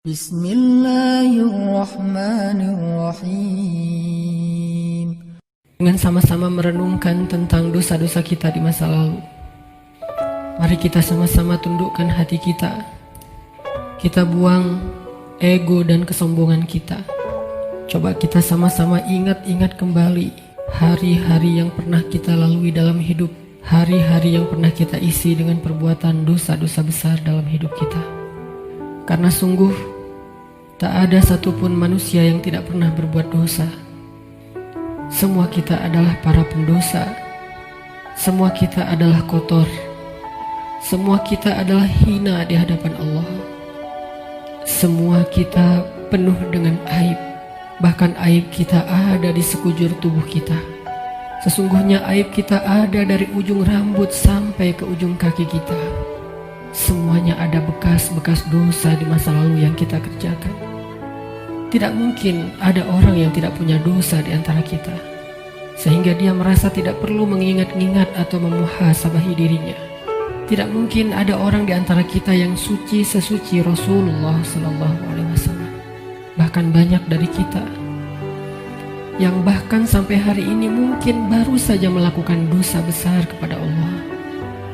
Bismillahirrahmanirrahim. Dengan sama-sama merenungkan tentang dosa-dosa kita di masa lalu, mari kita sama-sama tundukkan hati kita. Kita buang ego dan kesombongan kita. Coba kita sama-sama ingat-ingat kembali hari-hari yang pernah kita lalui dalam hidup, hari-hari yang pernah kita isi dengan perbuatan dosa-dosa besar dalam hidup kita. Karena sungguh tak ada satupun manusia yang tidak pernah berbuat dosa. Semua kita adalah para pendosa. Semua kita adalah kotor. Semua kita adalah hina di hadapan Allah. Semua kita penuh dengan aib. Bahkan aib kita ada di sekujur tubuh kita. Sesungguhnya aib kita ada dari ujung rambut sampai ke ujung kaki kita. Semuanya ada bekas-bekas dosa di masa lalu yang kita kerjakan. Tidak mungkin ada orang yang tidak punya dosa di antara kita, sehingga dia merasa tidak perlu mengingat-ingat atau memuhasabahi dirinya. Tidak mungkin ada orang di antara kita yang suci sesuci Rasulullah SAW. Bahkan banyak dari kita yang bahkan sampai hari ini mungkin baru saja melakukan dosa besar kepada Allah.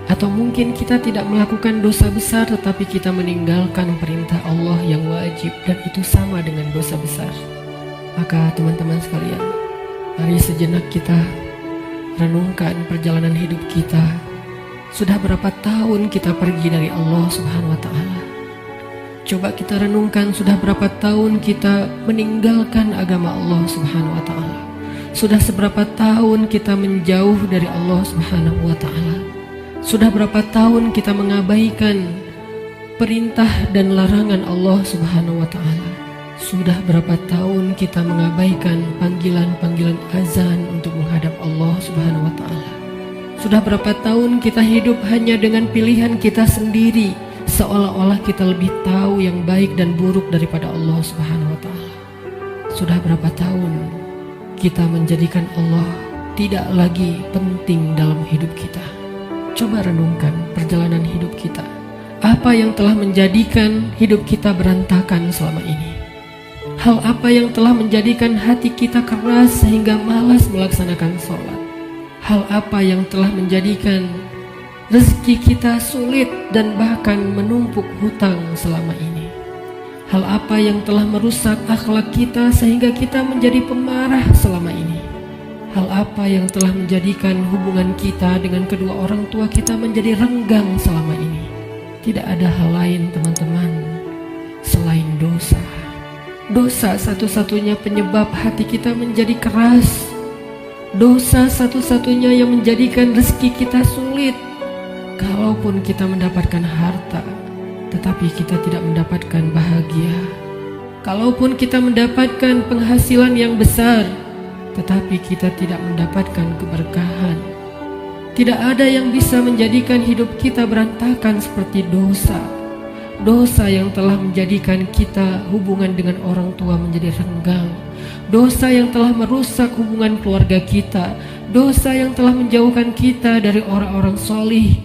Atau mungkin kita tidak melakukan dosa besar tetapi kita meninggalkan perintah Allah yang wajib, dan itu sama dengan dosa besar. Maka teman-teman sekalian, mari sejenak kita renungkan perjalanan hidup kita. Sudah berapa tahun kita pergi dari Allah Subhanahu wa Ta'ala? Coba kita renungkan, sudah berapa tahun kita meninggalkan agama Allah Subhanahu wa Ta'ala? Sudah seberapa tahun kita menjauh dari Allah Subhanahu wa Ta'ala? Sudah berapa tahun kita mengabaikan perintah dan larangan Allah Subhanahu wa Ta'ala? Sudah berapa tahun kita mengabaikan panggilan-panggilan azan untuk menghadap Allah Subhanahu wa Ta'ala? Sudah berapa tahun kita hidup hanya dengan pilihan kita sendiri, seolah-olah kita lebih tahu yang baik dan buruk daripada Allah Subhanahu wa Ta'ala? Sudah berapa tahun kita menjadikan Allah tidak lagi penting dalam hidup kita? Coba renungkan perjalanan hidup kita. Apa yang telah menjadikan hidup kita berantakan selama ini? Hal apa yang telah menjadikan hati kita keras sehingga malas melaksanakan sholat? Hal apa yang telah menjadikan rezeki kita sulit dan bahkan menumpuk hutang selama ini? Hal apa yang telah merusak akhlak kita sehingga kita menjadi pemarah selama ini? Hal apa yang telah menjadikan hubungan kita dengan kedua orang tua kita menjadi renggang selama ini? Tidak ada hal lain teman-teman selain dosa. Dosa satu-satunya penyebab hati kita menjadi keras. Dosa satu-satunya yang menjadikan rezeki kita sulit. Kalaupun kita mendapatkan harta, tetapi kita tidak mendapatkan bahagia. Kalaupun kita mendapatkan penghasilan yang besar, tetapi kita tidak mendapatkan keberkahan. Tidak ada yang bisa menjadikan hidup kita berantakan seperti dosa. Dosa yang telah menjadikan kita hubungan dengan orang tua menjadi renggang. Dosa yang telah merusak hubungan keluarga kita. Dosa yang telah menjauhkan kita dari orang-orang solih.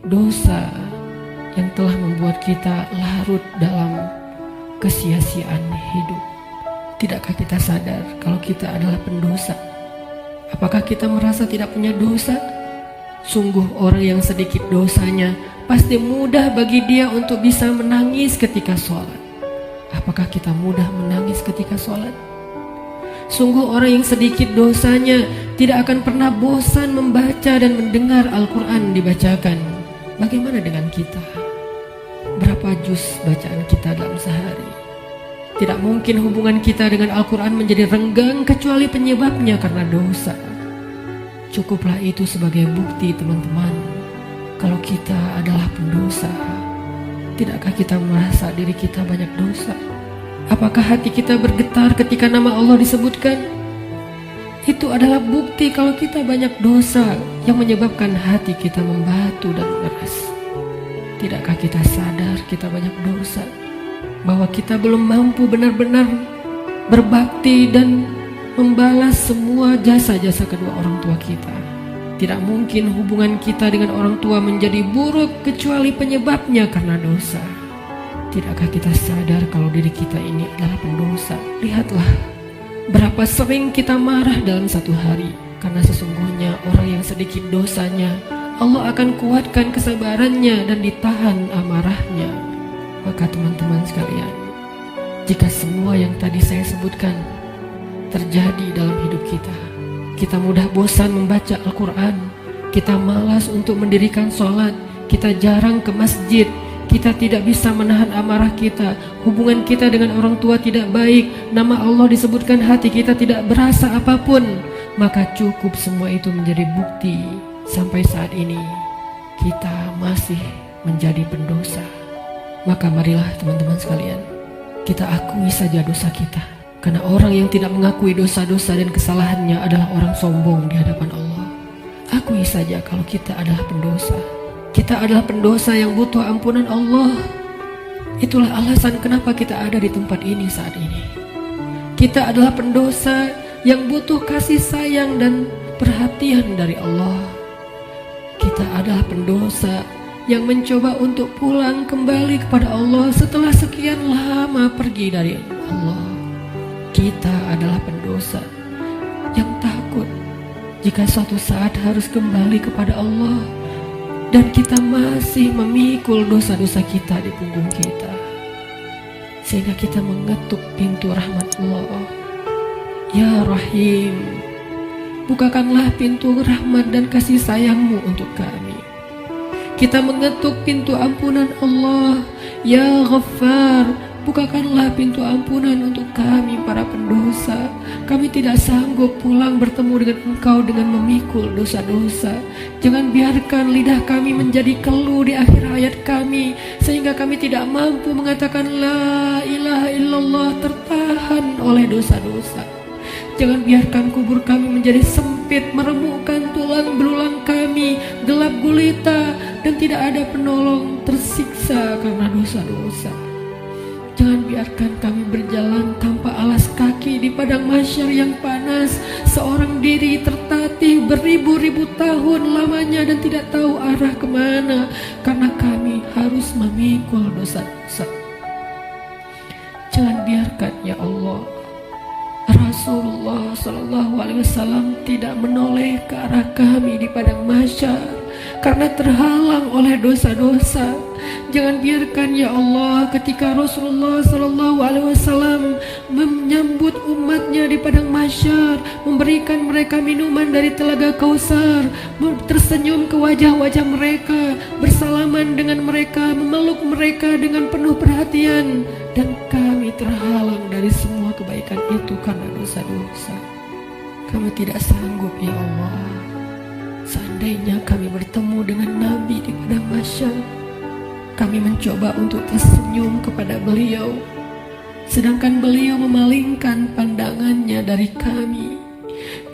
Dosa yang telah membuat kita larut dalam kesia-siaan hidup. Tidakkah kita sadar kalau kita adalah pendosa? Apakah kita merasa tidak punya dosa? Sungguh orang yang sedikit dosanya pasti mudah bagi dia untuk bisa menangis ketika sholat. Apakah kita mudah menangis ketika sholat? Sungguh orang yang sedikit dosanya tidak akan pernah bosan membaca dan mendengar Al-Quran dibacakan. Bagaimana dengan kita? Berapa juz bacaan kita dalam sehari? Tidak mungkin hubungan kita dengan Al-Quran menjadi renggang kecuali penyebabnya karena dosa. Cukuplah itu sebagai bukti teman-teman kalau kita adalah pendosa. Tidakkah kita merasa diri kita banyak dosa? Apakah hati kita bergetar ketika nama Allah disebutkan? Itu adalah bukti kalau kita banyak dosa yang menyebabkan hati kita membatu dan mengeras. Tidakkah kita sadar kita banyak dosa? Bahwa kita belum mampu benar-benar berbakti dan membalas semua jasa-jasa kedua orang tua kita. Tidak mungkin hubungan kita dengan orang tua menjadi buruk kecuali penyebabnya karena dosa. Tidakkah kita sadar kalau diri kita ini adalah pendosa? Lihatlah, berapa sering kita marah dalam satu hari. Karena sesungguhnya orang yang sedikit dosanya, Allah akan kuatkan kesabarannya dan ditahan amarahnya. Maka teman-teman sekalian, jika semua yang tadi saya sebutkan terjadi dalam hidup kita, kita mudah bosan membaca Al-Quran, kita malas untuk mendirikan sholat, kita jarang ke masjid, kita tidak bisa menahan amarah kita, hubungan kita dengan orang tua tidak baik, nama Allah disebutkan hati kita tidak berasa apapun, maka cukup semua itu menjadi bukti sampai saat ini kita masih menjadi pendosa. Maka marilah teman-teman sekalian, kita akui saja dosa kita. Karena orang yang tidak mengakui dosa-dosa dan kesalahannya adalah orang sombong di hadapan Allah. Akui saja kalau kita adalah pendosa. Kita adalah pendosa yang butuh ampunan Allah. Itulah alasan kenapa kita ada di tempat ini saat ini. Kita adalah pendosa yang butuh kasih sayang dan perhatian dari Allah. Kita adalah pendosa yang mencoba untuk pulang kembali kepada Allah setelah sekian lama pergi dari Allah. Kita adalah pendosa yang takut jika suatu saat harus kembali kepada Allah, dan kita masih memikul dosa-dosa kita di punggung kita, sehingga kita mengetuk pintu rahmat Allah. Ya Rahim, bukakanlah pintu rahmat dan kasih sayangmu untuk kami. Kita mengetuk pintu ampunan Allah. Ya Ghaffar, bukakanlah pintu ampunan untuk kami para pendosa. Kami tidak sanggup pulang bertemu dengan Engkau dengan memikul dosa-dosa. Jangan biarkan lidah kami menjadi keluh di akhir hayat kami, sehingga kami tidak mampu mengatakan La ilaha illallah, tertahan oleh dosa-dosa. Jangan biarkan kubur kami menjadi sempit, meremukkan tulang belulang kami, gelap gulita, dan tidak ada penolong, tersiksa karena dosa-dosa. Jangan biarkan kami berjalan tanpa alas kaki di padang mahsyar yang panas, seorang diri tertatih beribu-ribu tahun lamanya dan tidak tahu arah kemana, karena kami harus memikul dosa-dosa. Jangan biarkan ya Allah Rasulullah SAW tidak menoleh ke arah kami di padang mahsyar karena terhalang oleh dosa-dosa. Jangan biarkan ya Allah ketika Rasulullah SAW menyambut umatnya di padang mahsyar, memberikan mereka minuman dari telaga Kausar, tersenyum ke wajah-wajah mereka, bersalaman dengan mereka, memeluk mereka dengan penuh perhatian, dan kami terhalang dari semua kebaikan itu karena dosa-dosa. Kami tidak sanggup ya Allah. Seandainya kami bertemu dengan Nabi di padang mahsyar, kami mencoba untuk tersenyum kepada beliau, sedangkan beliau memalingkan pandangannya dari kami,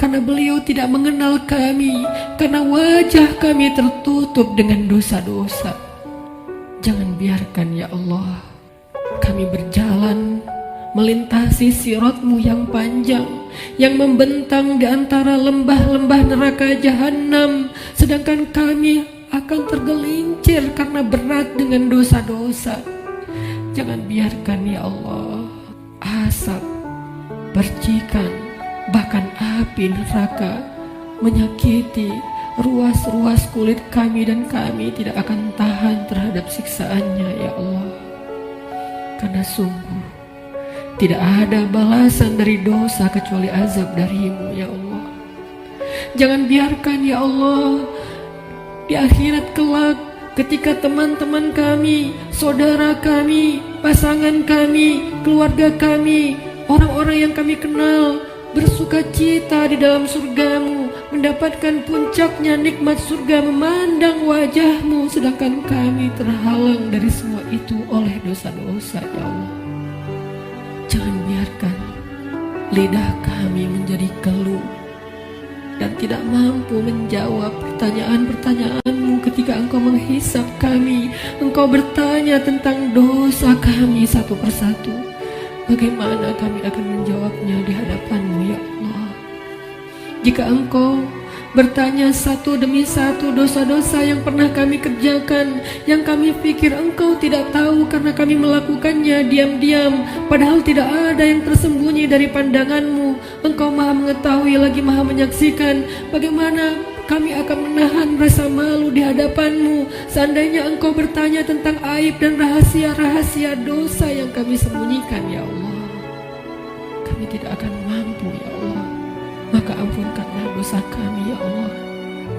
karena beliau tidak mengenal kami, karena wajah kami tertutup dengan dosa-dosa. Jangan biarkan ya Allah kami berjalan melintasi sirat-Mu yang panjang, yang membentang di antara lembah-lembah neraka jahanam, sedangkan kami akan tergelincir karena berat dengan dosa-dosa. Jangan biarkan ya Allah asap, percikan, bahkan api neraka menyakiti ruas-ruas kulit kami, dan kami tidak akan tahan terhadap siksaannya ya Allah. Karena sungguh tidak ada balasan dari dosa kecuali azab dari-Mu ya Allah. Jangan biarkan ya Allah di akhirat kelak ketika teman-teman kami, saudara kami, pasangan kami, keluarga kami, orang-orang yang kami kenal bersuka cita di dalam surga-Mu, mendapatkan puncaknya nikmat surga, memandang wajah-Mu, sedangkan kami terhalang dari semua itu oleh dosa-dosa ya Allah. Jangan biarkan lidah kami menjadi keluh dan tidak mampu menjawab pertanyaan-pertanyaan-Mu ketika Engkau menghisap kami. Engkau bertanya tentang dosa kami satu persatu. Bagaimana kami akan menjawabnya di hadapan-Mu ya Allah? Jika Engkau bertanya satu demi satu dosa-dosa yang pernah kami kerjakan, yang kami pikir Engkau tidak tahu karena kami melakukannya diam-diam, padahal tidak ada yang tersembunyi dari pandangan-Mu. Engkau Maha mengetahui lagi Maha menyaksikan. Bagaimana kami akan menahan rasa malu di hadapan-Mu seandainya Engkau bertanya tentang aib dan rahasia-rahasia dosa yang kami sembunyikan, ya Allah. Kami tidak akan mampu, ya Allah. Maka ampunkanlah dosa kami, ya Allah.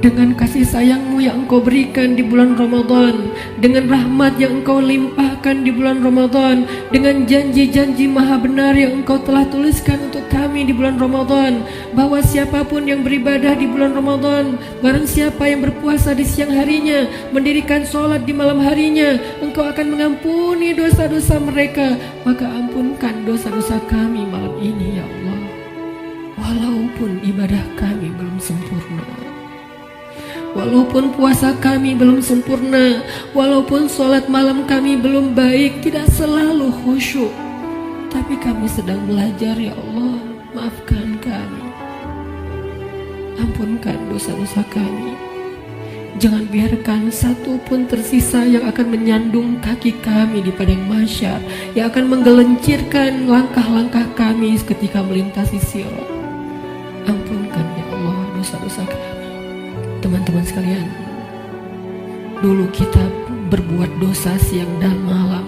Dengan kasih sayang-Mu yang Engkau berikan di bulan Ramadan, dengan rahmat yang Engkau limpahkan di bulan Ramadan, dengan janji-janji maha benar yang Engkau telah tuliskan untuk kami di bulan Ramadan, bahwa siapapun yang beribadah di bulan Ramadan, barang siapa yang berpuasa di siang harinya, mendirikan sholat di malam harinya, Engkau akan mengampuni dosa-dosa mereka. Maka ampunkan dosa-dosa kami malam ini, ya Allah. Walaupun ibadah kami belum sempurna, walaupun puasa kami belum sempurna, walaupun sholat malam kami belum baik, tidak selalu khusyuk, tapi kami sedang belajar, ya Allah. Maafkan kami, ampunkan dosa-dosa kami. Jangan biarkan satu pun tersisa yang akan menyandung kaki kami di padang mahsyar, yang akan menggelincirkan langkah-langkah kami ketika melintasi sirat. Ampunkan, ya Allah, dosa-dosa kami. Teman-teman sekalian, dulu kita berbuat dosa siang dan malam,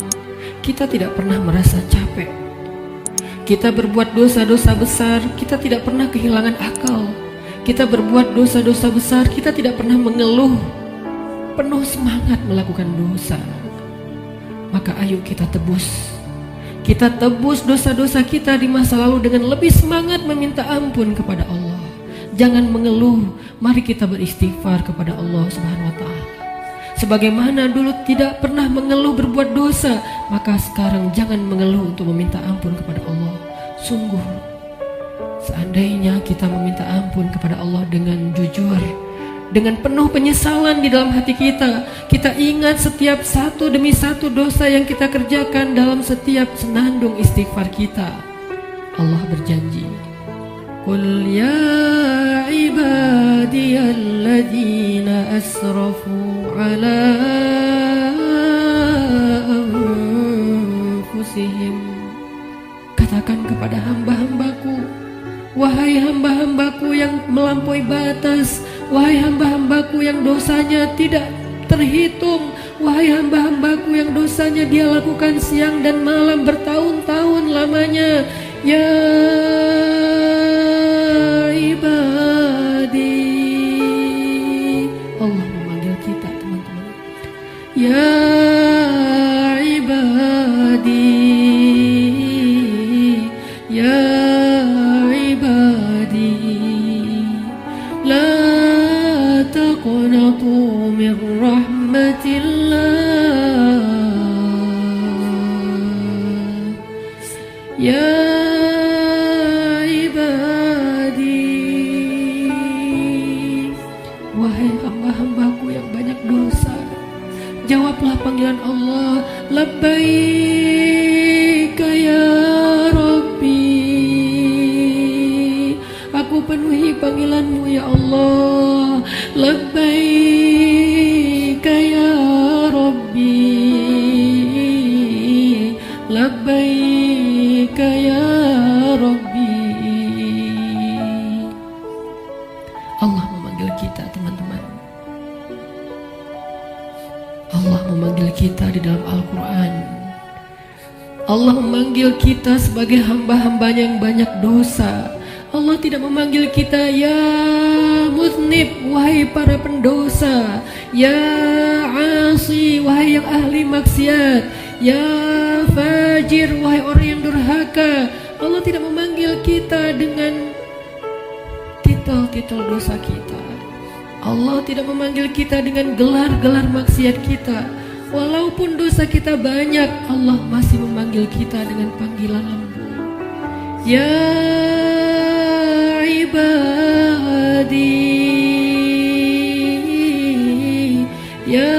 kita tidak pernah merasa capek. Kita berbuat dosa-dosa besar, kita tidak pernah kehilangan akal. Kita berbuat dosa-dosa besar, kita tidak pernah mengeluh, penuh semangat melakukan dosa. Maka ayo kita tebus. Kita tebus dosa-dosa kita di masa lalu dengan lebih semangat meminta ampun kepada Allah. Jangan mengeluh, mari kita beristighfar kepada Allah Subhanahu wa Ta'ala. Sebagaimana dulu tidak pernah mengeluh berbuat dosa, maka sekarang jangan mengeluh untuk meminta ampun kepada Allah. Sungguh, seandainya kita meminta ampun kepada Allah dengan jujur, dengan penuh penyesalan di dalam hati kita, kita ingat setiap satu demi satu dosa yang kita kerjakan dalam setiap senandung istighfar kita. Allah berjanji, Qul ya ibadiyalladzina asrafu ala anfusihim. Katakan kepada hamba-hambaku, wahai hamba-hambaku yang melampaui batas, wahai hamba-hambaku yang dosanya tidak terhitung, wahai hamba-hambaku yang dosanya dia lakukan siang dan malam bertahun-tahun lamanya, ya ibadi. Allah memanggil kita, teman-teman. Ya ibadi, ya ibadi, la taqnatu min rahmatillah, ya hamba-hambaku yang banyak dosa, jawablah panggilan Allah. Labbaika ya Rabbi, aku penuhi panggilanmu ya Allah. Labbaika ya Rabbi, labbaika ya Rabbi. Allah memanggil kita, teman-teman. Allah memanggil kita di dalam Al-Quran. Allah memanggil kita sebagai hamba-hambanya yang banyak dosa. Allah tidak memanggil kita ya muznib, wahai para pendosa, ya asi, wahai yang ahli maksiat, ya fajir, wahai orang yang durhaka. Allah tidak memanggil kita dengan titel dosa kita. Allah tidak memanggil kita dengan gelar-gelar maksiat kita. Walaupun dosa kita banyak, Allah masih memanggil kita dengan panggilan lembut. Ya ibadi, ya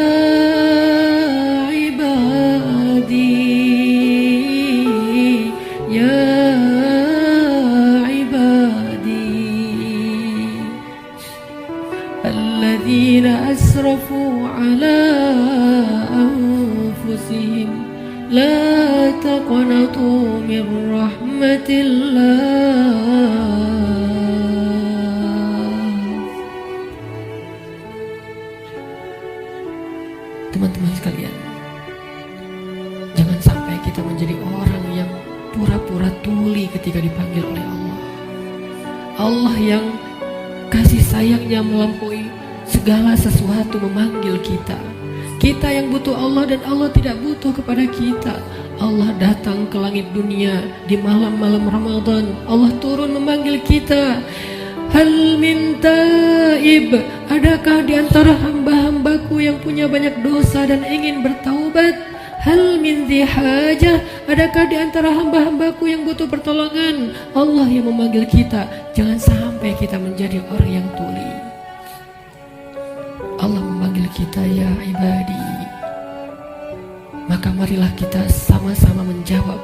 ibadi, ya asrafu ala anfusihim la taqnatu min rahmatillah. Teman-teman sekalian, jangan sampai kita menjadi orang yang pura-pura tuli ketika dipanggil oleh Allah. Allah yang kasih sayangnya melampaui segala sesuatu memanggil kita. Kita yang butuh Allah dan Allah tidak butuh kepada kita. Allah datang ke langit dunia di malam-malam Ramadan. Allah turun memanggil kita. Hal min taib, adakah di antara hamba-hambaku yang punya banyak dosa dan ingin bertaubat? Hal min zihajah, adakah di antara hamba-hambaku yang butuh pertolongan? Allah yang memanggil kita. Jangan sampai kita menjadi orang yang tuli. Allah memanggil kita, ya ibadi. Maka marilah kita sama-sama menjawab.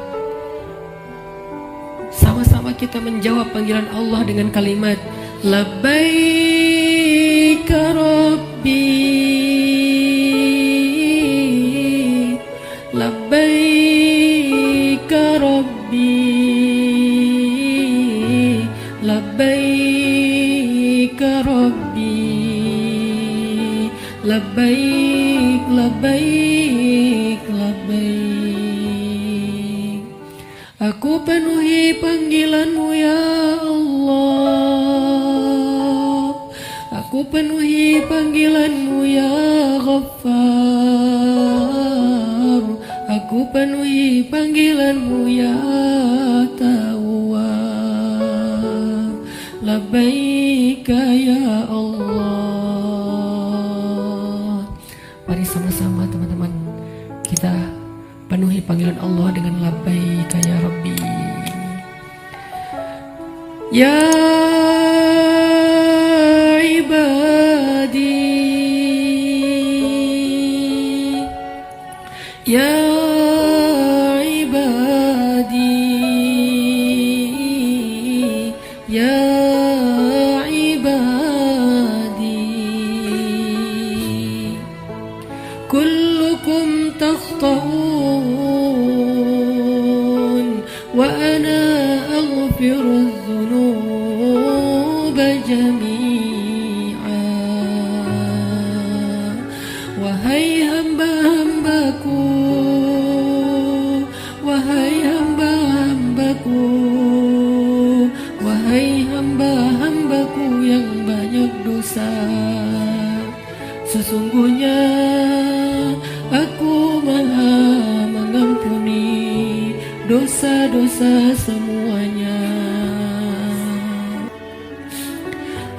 Sama-sama kita menjawab panggilan Allah dengan kalimat Labbaik Rabbi, Labbaik Rabbi, Labbaik Rabbi, Labbaik, Labbaik, Labbaik. Aku penuhi panggilanmu ya Allah, aku penuhi panggilanmu ya Ghaffar, aku penuhi panggilanmu ya Tawwab. Labbaika ya Allah. Mari sama-sama teman-teman kita penuhi panggilan Allah dengan labbaika ya Rabbi. Ya ibadi, ya ibadi, ya ibadi, kullukum takhta'un wa ana aghfiru dhunuba jami'a. Wahai hamba-hambaku, wahai hamba-hambaku, wahai hamba-hambaku yang banyak dosa, sesungguhnya aku maha mengampuni dosa-dosa semuanya.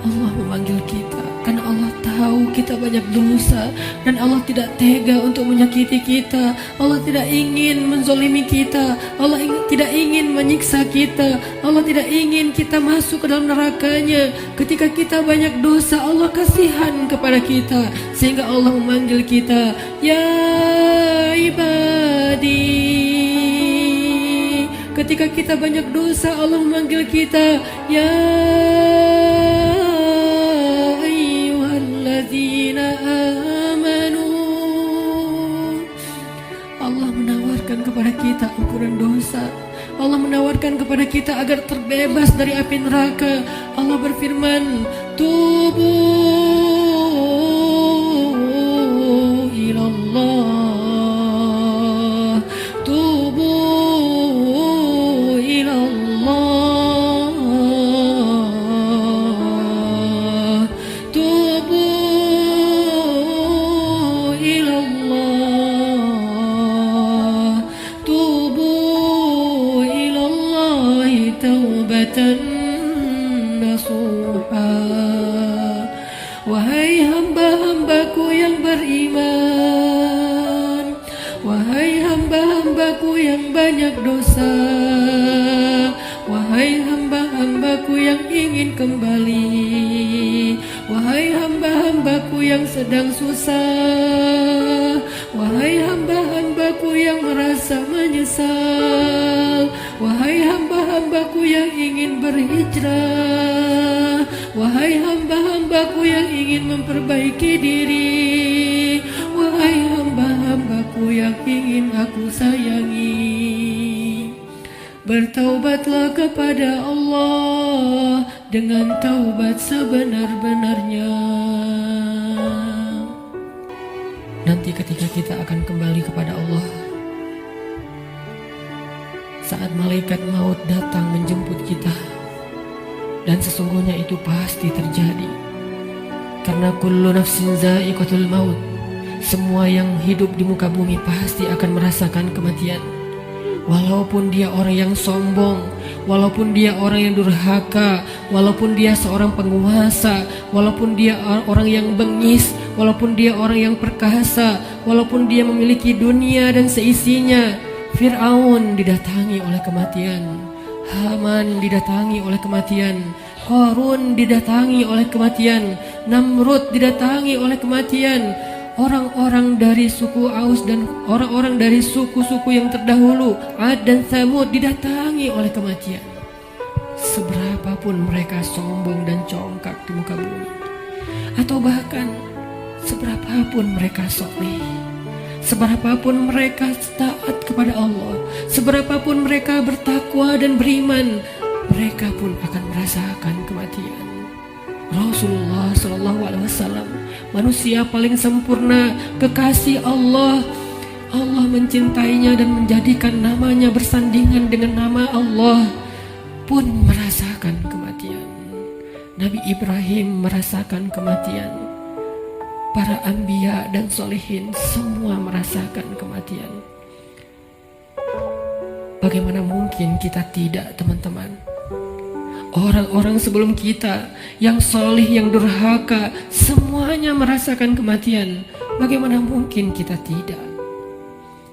Allah memanggil kita karena Allah tahu kita banyak dosa dan Allah tidak tega untuk menyakiti kita. Allah tidak ingin menzolimi kita. Allah tidak ingin menyiksa kita. Allah tidak ingin kita masuk ke dalam nerakanya. Ketika kita banyak dosa, Allah kasihan kepada kita sehingga Allah memanggil kita, ya ibadi. Ketika kita banyak dosa, Allah memanggil kita, ya ayyuhalladzina amanu. Allah menawarkan kepada kita ampunan dosa. Allah menawarkan kepada kita agar terbebas dari api neraka. Allah berfirman, tubu ilallah, tubu ilallah, tubu ilallah, tubu ilallahi taubatan nasuha. Wahai hamba-hambaku yang beriman, wahai hamba-hambaku yang banyak dosa, wahai hamba-hambaku yang ingin kembali, wahai hamba-hambaku yang sedang susah, wahai hamba-hambaku yang merasa menyesal, wahai hamba-hambaku yang ingin berhijrah, Wahai hamba-hambaku yang ingin memperbaiki diri, wahai hamba-hambaku yang ingin aku sayangi, bertaubatlah kepada Allah dengan taubat sebenar-benarnya. Nanti ketika kita akan kembali kepada Allah, saat malaikat maut datang menjemput kita, dan sesungguhnya itu pasti terjadi, karena kullu nafsin za'iqatul maut, semua yang hidup di muka bumi pasti akan merasakan kematian. Walaupun dia orang yang sombong, walaupun dia orang yang durhaka, walaupun dia seorang penguasa, walaupun dia orang yang bengis, walaupun dia orang yang perkasa, walaupun dia memiliki dunia dan seisinya. Fir'aun didatangi oleh kematian, Haman didatangi oleh kematian, Qarun didatangi oleh kematian, Namrud didatangi oleh kematian. Orang-orang dari suku Aus dan orang-orang dari suku-suku yang terdahulu, Ad dan Tsamud, didatangi oleh kematian. Seberapapun mereka sombong dan congkak di muka bumi, atau bahkan seberapapun mereka soleh, seberapapun mereka taat kepada Allah, seberapapun mereka bertakwa dan beriman, mereka pun akan merasakan kematian. Rasulullah SAW, manusia paling sempurna, kekasih Allah. Allah mencintainya dan menjadikan namanya bersandingan dengan nama Allah, pun merasakan kematian. Nabi Ibrahim merasakan kematian. Para anbiya dan solehin semua merasakan kematian. Bagaimana mungkin kita tidak, teman-teman? Orang-orang sebelum kita yang soleh, yang durhaka, semuanya merasakan kematian. Bagaimana mungkin kita tidak?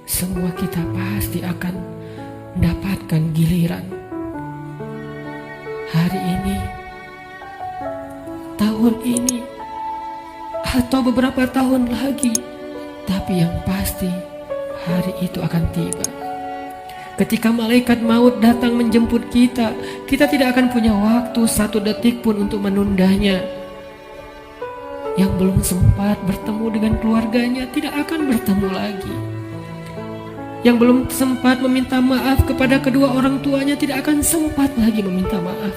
Semua kita pasti akan mendapatkan giliran. Hari ini, tahun ini, atau beberapa tahun lagi. Tapi yang pasti hari itu akan tiba. Ketika malaikat maut datang menjemput kita, kita tidak akan punya waktu satu detik pun untuk menundanya. Yang belum sempat bertemu dengan keluarganya tidak akan bertemu lagi. Yang belum sempat meminta maaf kepada kedua orang tuanya tidak akan sempat lagi meminta maaf.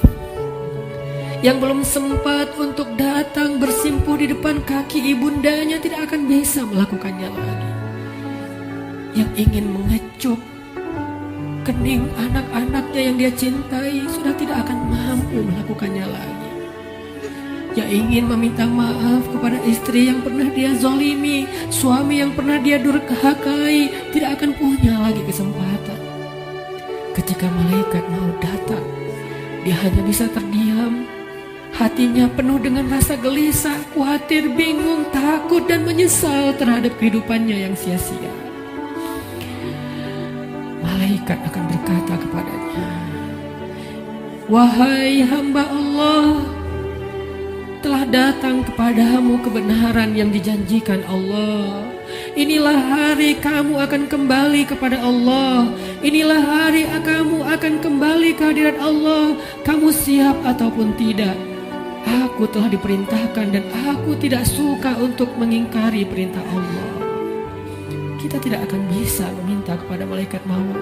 Yang belum sempat untuk datang bersimpuh di depan kaki ibundanya tidak akan bisa melakukannya lagi. Yang ingin mengecup kening anak-anaknya yang dia cintai sudah tidak akan mampu melakukannya lagi. Yang ingin meminta maaf kepada istri yang pernah dia zolimi, suami yang pernah dia durhakai, tidak akan punya lagi kesempatan. Ketika malaikat mau datang, dia hanya bisa terdiam. Hatinya penuh dengan rasa gelisah, khawatir, bingung, takut, dan menyesal terhadap kehidupannya yang sia-sia. Malaikat akan berkata kepadanya, "Wahai hamba Allah, telah datang kepadamu kebenaran yang dijanjikan Allah. Inilah hari kamu akan kembali kepada Allah. Inilah hari kamu akan kembali ke hadirat Allah. Kamu siap ataupun tidak? Aku telah diperintahkan dan aku tidak suka untuk mengingkari perintah Allah." Kita tidak akan bisa meminta kepada malaikat maut,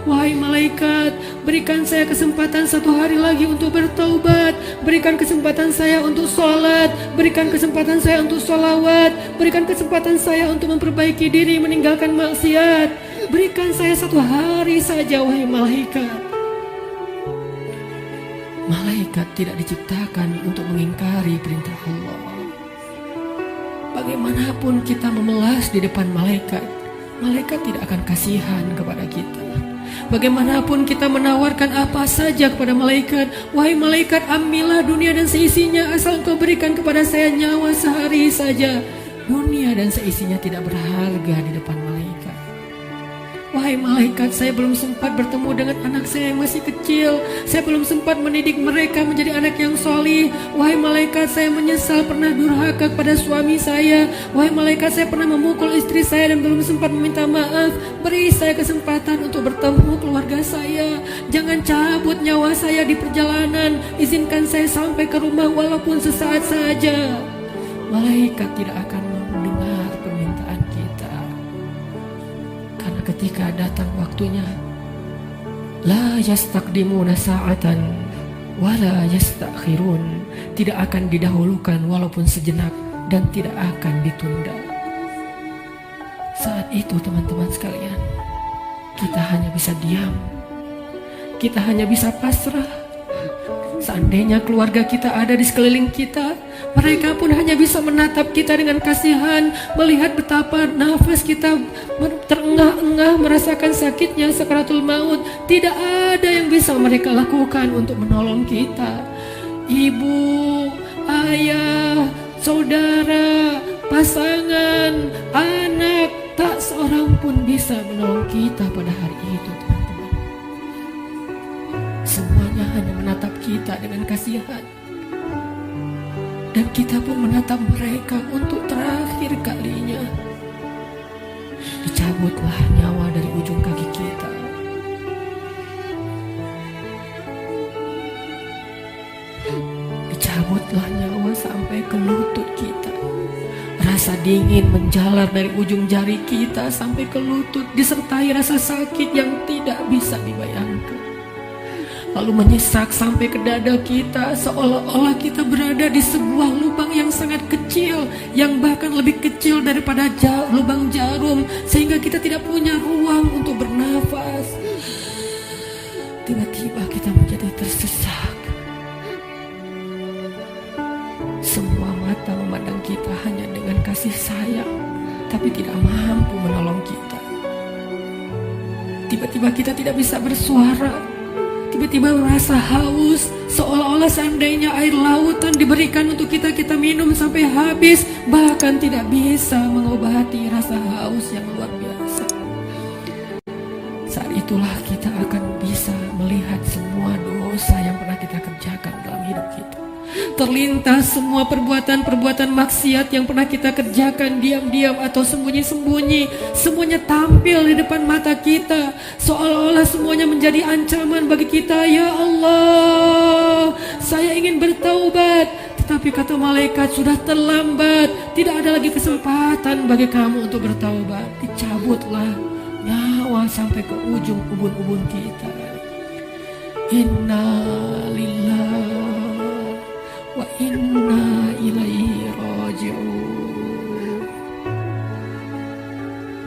"Wahai malaikat, berikan saya kesempatan satu hari lagi untuk bertaubat, berikan kesempatan saya untuk sholat, berikan kesempatan saya untuk sholawat, berikan kesempatan saya untuk memperbaiki diri, meninggalkan maksiat, berikan saya satu hari saja, wahai malaikat." Malaikat tidak diciptakan untuk mengingkari perintah Allah. Bagaimanapun kita memelas di depan malaikat, malaikat tidak akan kasihan kepada kita. Bagaimanapun kita menawarkan apa saja kepada malaikat, "Wahai malaikat, ambillah dunia dan seisinya, asal engkau berikan kepada saya nyawa sehari saja." Dunia dan seisinya tidak berharga di depan malaikat. Wahai malaikat, saya belum sempat bertemu dengan anak saya yang masih kecil. Saya belum sempat mendidik mereka menjadi anak yang solih. Wahai malaikat, saya menyesal pernah durhaka kepada suami saya. Wahai malaikat, saya pernah memukul istri saya dan belum sempat meminta maaf. Beri saya kesempatan untuk bertemu keluarga saya. Jangan cabut nyawa saya di perjalanan. Izinkan saya sampai ke rumah walaupun sesaat saja. Malaikat tidak akan mendengar permintaan kita. Karena ketika datang waktunya, la yastaqdimuna sa'atan wala yastakhirun, tidak akan didahulukan walaupun sejenak dan tidak akan ditunda. Saat itu teman-teman sekalian, kita hanya bisa diam, kita hanya bisa pasrah. Seandainya keluarga kita ada di sekeliling kita, mereka pun hanya bisa menatap kita dengan kasihan, melihat betapa nafas kita terengah-engah, merasakan sakitnya sakaratul maut. Tidak ada yang bisa mereka lakukan untuk menolong kita. Ibu, ayah, saudara, pasangan, anak, tak seorang pun bisa menolong kita pada hari itu, teman-teman. Semuanya hanya menatap kita dengan kasihan. Dan kita pun menatap mereka untuk terakhir kalinya. Dicabutlah nyawa dari ujung kaki kita. Dicabutlah nyawa sampai ke lutut kita. Rasa dingin menjalar dari ujung jari kita sampai ke lutut, disertai rasa sakit yang tidak bisa dibayangkan. Lalu menyesak sampai ke dada kita, seolah-olah kita berada di sebuah lubang yang sangat kecil, yang bahkan lebih kecil daripada lubang jarum, sehingga kita tidak punya ruang untuk bernafas. Tiba-tiba kita menjadi tersesak. Semua mata memandang kita hanya dengan kasih sayang, tapi tidak mampu menolong kita. Tiba-tiba kita tidak bisa bersuara. Tiba-tiba merasa haus, seolah-olah seandainya air lautan diberikan untuk kita minum sampai habis, bahkan tidak bisa mengobati rasa haus yang luar biasa. Saat itulah kita akan bisa melihat semua dosa yang pernah kita kerjakan dalam hidup kita. Terlintas semua perbuatan-perbuatan maksiat yang pernah kita kerjakan diam-diam atau sembunyi-sembunyi. Semuanya tampil di depan mata kita, seolah-olah semuanya menjadi ancaman bagi kita. Ya Allah, saya ingin bertaubat. Tetapi kata malaikat, sudah terlambat. Tidak ada lagi kesempatan bagi kamu untuk bertaubat. Dicabutlah nyawa sampai ke ujung ubun-ubun kita. Inna lillahi wa inna ilaihi raji'un.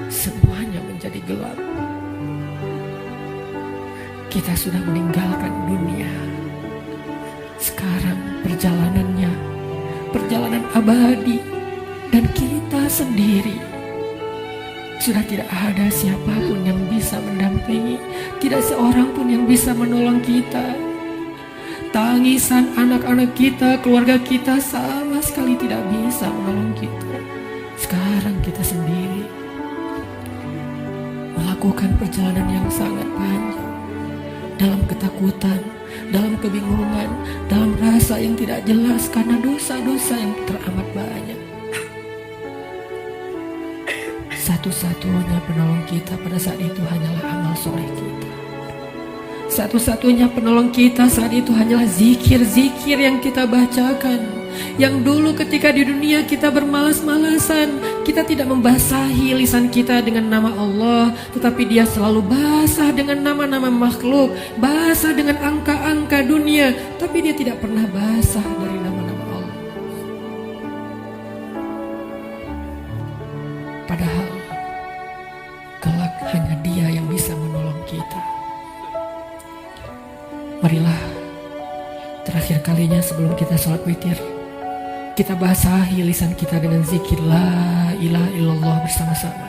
Semuanya menjadi gelap. Kita sudah meninggalkan dunia. Sekarang perjalanan abadi, dan kita sendiri. Sudah tidak ada siapapun yang bisa mendampingi, tidak seorang pun yang bisa menolong kita. Tangisan anak-anak kita, keluarga kita sama sekali tidak bisa menolong kita. Sekarang kita sendiri melakukan perjalanan yang sangat panjang, dalam ketakutan, dalam kebingungan, dalam rasa yang tidak jelas karena dosa-dosa yang teramat banyak. Satu-satunya penolong kita pada saat itu hanyalah amal soleh kita. Satu-satunya penolong kita saat itu hanyalah zikir-zikir yang kita bacakan. Yang dulu ketika di dunia kita bermalas-malasan, kita tidak membasahi lisan kita dengan nama Allah, tetapi dia selalu basah dengan nama-nama makhluk, basah dengan angka-angka dunia, tapi dia tidak pernah basah dari nama-nama Allah. Padahal kelak hanya dia yang bisa menolong kita. Marilah terakhir kalinya sebelum kita sholat witir, kita basahi lisan kita dengan zikir la ilaha illallah bersama-sama.